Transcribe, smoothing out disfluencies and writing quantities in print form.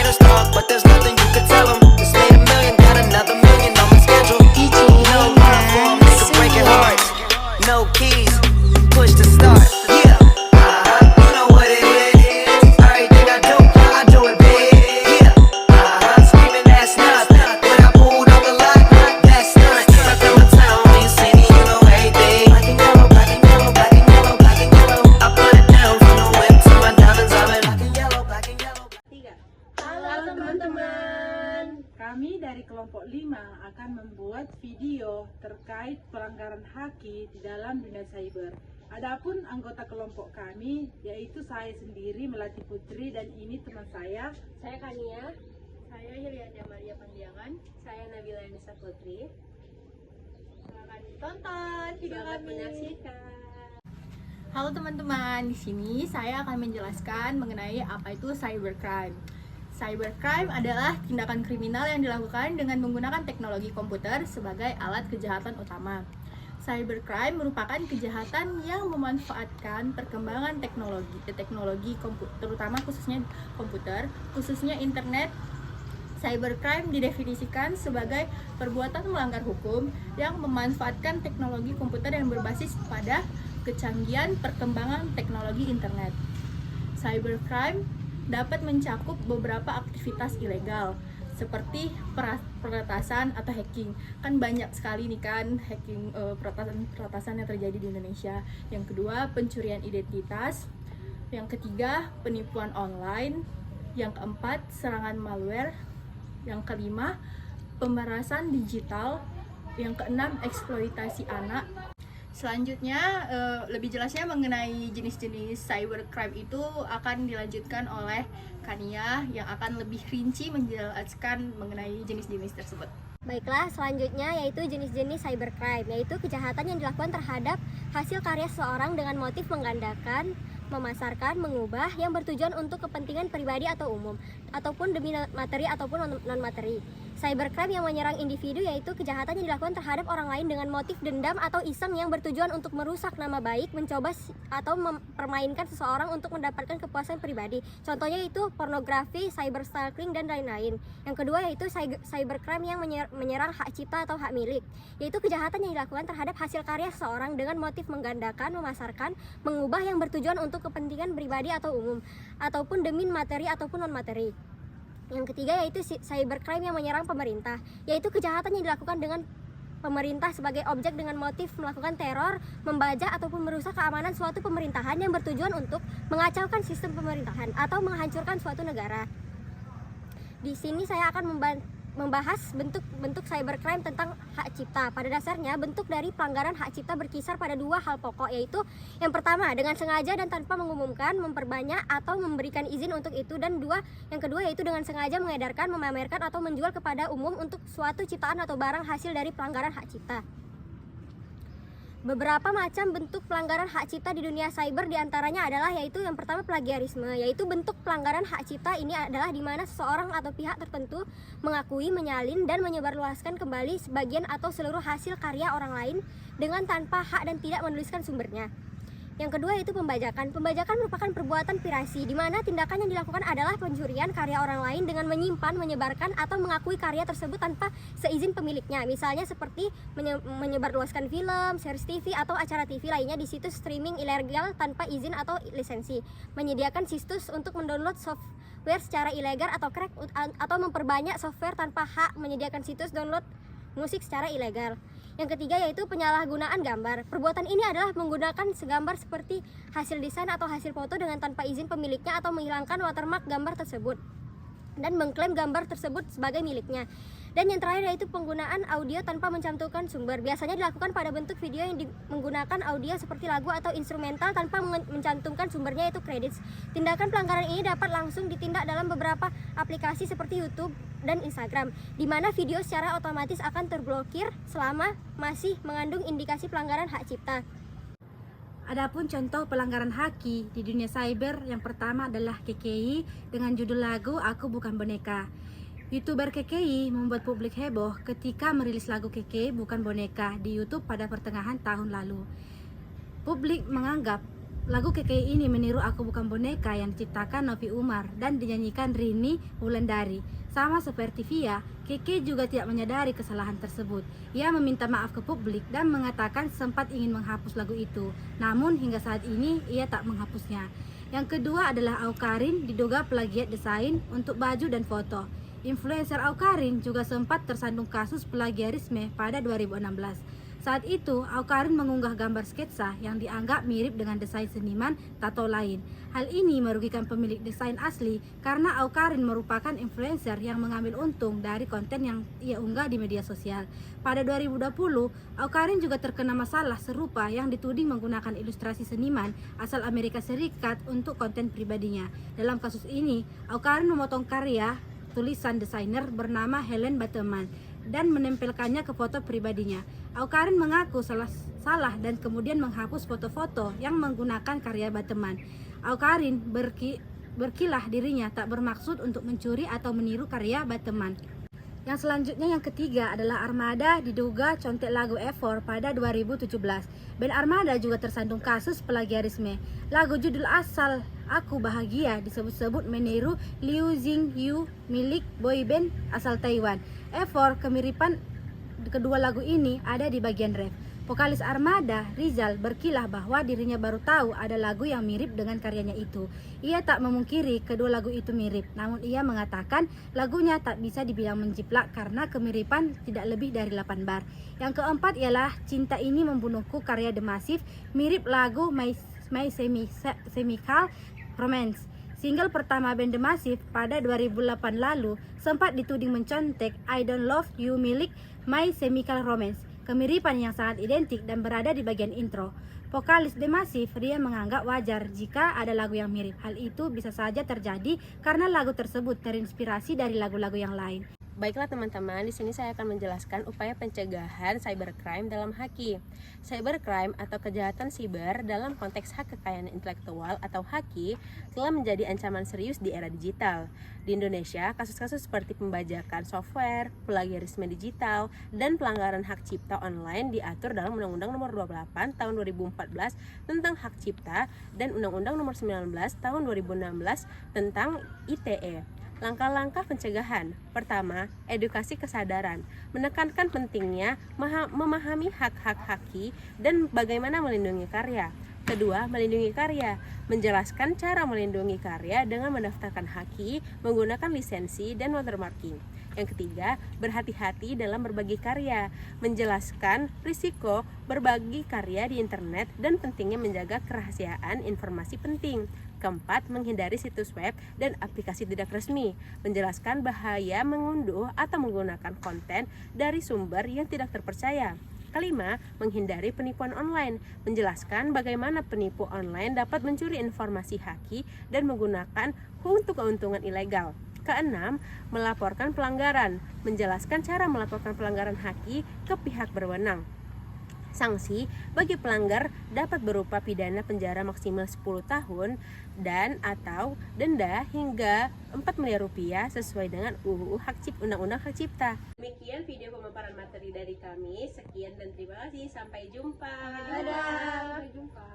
haters talk, but there's nothing you can tell them. Just made a million, got another million on my schedule. No love for 'em, nigga breaking hearts. No keys, push to start. Yeah, you know what it is. Everything I do it big. Yeah, screaming that's nuts. When I pulled off the lot, that's nuts. Stuck in my town, when you see me, you know everything. Black and yellow, black and yellow, black and yellow, black and yellow. I put it down from the whip to my diamonds. I've been black and yellow, black and yellow. Halo teman-teman, kami dari kelompok 5 akan membuat video terkait pelanggaran haki di dalam dunia cyber. Adapun anggota kelompok kami yaitu saya sendiri Melati Putri dan ini teman saya Kania, saya Yuliana Maria Pandiangan, saya Nabila Nisa Putri. Silakan tonton video kami. Menyaksikan. Halo teman-teman, di sini saya akan menjelaskan mengenai apa itu cybercrime. Cybercrime adalah tindakan kriminal yang dilakukan dengan menggunakan teknologi komputer sebagai alat kejahatan utama. Cybercrime merupakan kejahatan yang memanfaatkan perkembangan teknologi terutama khususnya komputer, khususnya internet. Cybercrime didefinisikan sebagai perbuatan melanggar hukum yang memanfaatkan teknologi komputer yang berbasis pada kecanggihan perkembangan teknologi internet. Cybercrime dapat mencakup beberapa aktivitas ilegal seperti peretasan atau hacking. Kan banyak sekali nih kan hacking, peretasan yang terjadi di Indonesia. Yang kedua, pencurian identitas. Yang ketiga, penipuan online. Yang keempat, serangan malware. Yang kelima, pemerasan digital. Yang keenam, eksploitasi anak. Selanjutnya, lebih jelasnya mengenai jenis-jenis cybercrime itu akan dilanjutkan oleh Kania yang akan lebih rinci menjelaskan mengenai jenis-jenis tersebut. Baiklah, selanjutnya yaitu jenis-jenis cybercrime, yaitu kejahatan yang dilakukan terhadap hasil karya seseorang dengan motif menggandakan, memasarkan, mengubah yang bertujuan untuk kepentingan pribadi atau umum, ataupun demi materi ataupun non-materi. Cybercrime yang menyerang individu yaitu kejahatan yang dilakukan terhadap orang lain dengan motif dendam atau iseng yang bertujuan untuk merusak nama baik, mencoba atau mempermainkan seseorang untuk mendapatkan kepuasan pribadi. Contohnya itu pornografi, cyberstalking, dan lain-lain. Yang kedua yaitu cybercrime yang menyerang hak cipta atau hak milik, yaitu kejahatan yang dilakukan terhadap hasil karya seseorang dengan motif menggandakan, memasarkan, mengubah yang bertujuan untuk kepentingan pribadi atau umum, ataupun demi materi ataupun non-materi. Yang ketiga yaitu cybercrime yang menyerang pemerintah, yaitu kejahatan yang dilakukan dengan pemerintah sebagai objek dengan motif melakukan teror, membajak ataupun merusak keamanan suatu pemerintahan yang bertujuan untuk mengacaukan sistem pemerintahan atau menghancurkan suatu negara. Di sini saya akan membahas bentuk-bentuk cybercrime tentang hak cipta. Pada dasarnya, bentuk dari pelanggaran hak cipta berkisar pada dua hal pokok, yaitu yang pertama, dengan sengaja dan tanpa mengumumkan, memperbanyak atau memberikan izin untuk itu, dan yang kedua yaitu dengan sengaja mengedarkan, memamerkan atau menjual kepada umum untuk suatu ciptaan atau barang hasil dari pelanggaran hak cipta. Beberapa macam bentuk pelanggaran hak cipta di dunia cyber diantaranya adalah yaitu yang pertama plagiarisme, yaitu bentuk pelanggaran hak cipta ini adalah di mana seseorang atau pihak tertentu mengakui, menyalin, dan menyebarluaskan kembali sebagian atau seluruh hasil karya orang lain dengan tanpa hak dan tidak menuliskan sumbernya. Yang kedua yaitu pembajakan. Pembajakan merupakan perbuatan pirasi di mana tindakan yang dilakukan adalah pencurian karya orang lain dengan menyimpan, menyebarkan, atau mengakui karya tersebut tanpa seizin pemiliknya. Misalnya seperti menyebarluaskan film, series TV, atau acara TV lainnya di situs streaming ilegal tanpa izin atau lisensi. Menyediakan situs untuk mendownload software secara ilegal atau crack, atau memperbanyak software tanpa hak, menyediakan situs download musik secara ilegal. Yang ketiga yaitu penyalahgunaan gambar. Perbuatan ini adalah menggunakan segambar seperti hasil desain atau hasil foto dengan tanpa izin pemiliknya atau menghilangkan watermark gambar tersebut dan mengklaim gambar tersebut sebagai miliknya. Dan yang terakhir yaitu penggunaan audio tanpa mencantumkan sumber. Biasanya dilakukan pada bentuk video yang menggunakan audio seperti lagu atau instrumental tanpa mencantumkan sumbernya, yaitu credits. Tindakan pelanggaran ini dapat langsung ditindak dalam beberapa aplikasi seperti YouTube dan Instagram, di mana video secara otomatis akan terblokir selama masih mengandung indikasi pelanggaran hak cipta. Adapun contoh pelanggaran haki di dunia cyber, yang pertama adalah KKI dengan judul lagu Aku Bukan Boneka. YouTuber KKI membuat publik heboh ketika merilis lagu KKI Bukan Boneka di YouTube pada pertengahan tahun lalu. Publik menganggap Lagu Keke ini meniru Aku Bukan Boneka yang diciptakan Novi Umar dan dinyanyikan Rini Wulandari. Sama seperti Via, Keke juga tidak menyadari kesalahan tersebut. Ia meminta maaf ke publik dan mengatakan sempat ingin menghapus lagu itu. Namun hingga saat ini ia tak menghapusnya. Yang kedua adalah Awkarin diduga plagiat desain untuk baju dan foto. Influencer Awkarin juga sempat tersandung kasus plagiarisme pada 2016. Saat itu, Awkarin mengunggah gambar sketsa yang dianggap mirip dengan desain seniman tato lain. Hal ini merugikan pemilik desain asli karena Awkarin merupakan influencer yang mengambil untung dari konten yang ia unggah di media sosial. Pada 2020, Awkarin juga terkena masalah serupa yang dituding menggunakan ilustrasi seniman asal Amerika Serikat untuk konten pribadinya. Dalam kasus ini, Awkarin memotong karya tulisan desainer bernama Helen Bateman dan menempelkannya ke foto pribadinya. Awkarin mengaku salah dan kemudian menghapus foto-foto yang menggunakan karya Bateman. Awkarin berkilah dirinya tak bermaksud untuk mencuri atau meniru karya Bateman. Yang selanjutnya yang ketiga adalah Armada diduga contek lagu Effort pada 2017. Band Armada juga tersandung kasus plagiarisme. Lagu judul asal Aku Bahagia disebut-sebut meniru Liu Xingyu milik boyband asal Taiwan. Effort, kemiripan kedua lagu ini ada di bagian ref. Vokalis Armada, Rizal, berkilah bahwa dirinya baru tahu ada lagu yang mirip dengan karyanya itu. Ia tak memungkiri kedua lagu itu mirip, namun ia mengatakan lagunya tak bisa dibilang menjiplak karena kemiripan tidak lebih dari 8 bar. Yang keempat ialah Cinta Ini Membunuhku karya The Massive, mirip lagu My Chemical Romance. Single pertama band The Massive pada 2008 lalu sempat dituding mencontek I Don't Love You milik My Chemical Romance. Kemiripan yang sangat identik dan berada di bagian intro. Vokalis The Massive, dia menganggap wajar jika ada lagu yang mirip. Hal itu bisa saja terjadi karena lagu tersebut terinspirasi dari lagu-lagu yang lain. Baiklah teman-teman, di sini saya akan menjelaskan upaya pencegahan cybercrime dalam haki. Cybercrime atau kejahatan siber dalam konteks hak kekayaan intelektual atau haki telah menjadi ancaman serius di era digital. Di Indonesia, kasus-kasus seperti pembajakan software, plagiarisme digital, dan pelanggaran hak cipta online diatur dalam Undang-Undang Nomor 28 Tahun 2014 tentang Hak Cipta dan Undang-Undang Nomor 19 Tahun 2016 tentang ITE. Langkah-langkah pencegahan. Pertama, edukasi kesadaran. Menekankan pentingnya memahami hak-hak haki dan bagaimana melindungi karya. Kedua, melindungi karya. Menjelaskan cara melindungi karya dengan mendaftarkan haki, menggunakan lisensi dan watermarking. Yang ketiga, berhati-hati dalam berbagi karya. Menjelaskan risiko berbagi karya di internet dan pentingnya menjaga kerahasiaan informasi penting. Keempat, menghindari situs web dan aplikasi tidak resmi. Menjelaskan bahaya mengunduh atau menggunakan konten dari sumber yang tidak terpercaya. Kelima, menghindari penipuan online. Menjelaskan bagaimana penipu online dapat mencuri informasi haki dan menggunakan untuk keuntungan ilegal. Keenam, melaporkan pelanggaran. Menjelaskan cara melaporkan pelanggaran haki ke pihak berwenang. Sanksi bagi pelanggar dapat berupa pidana penjara maksimal 10 tahun dan atau denda hingga 4 miliar rupiah sesuai dengan UU Undang-Undang Hak Cipta. Demikian video pemaparan materi dari kami. Sekian dan terima kasih. Sampai jumpa. Dadah. Sampai jumpa.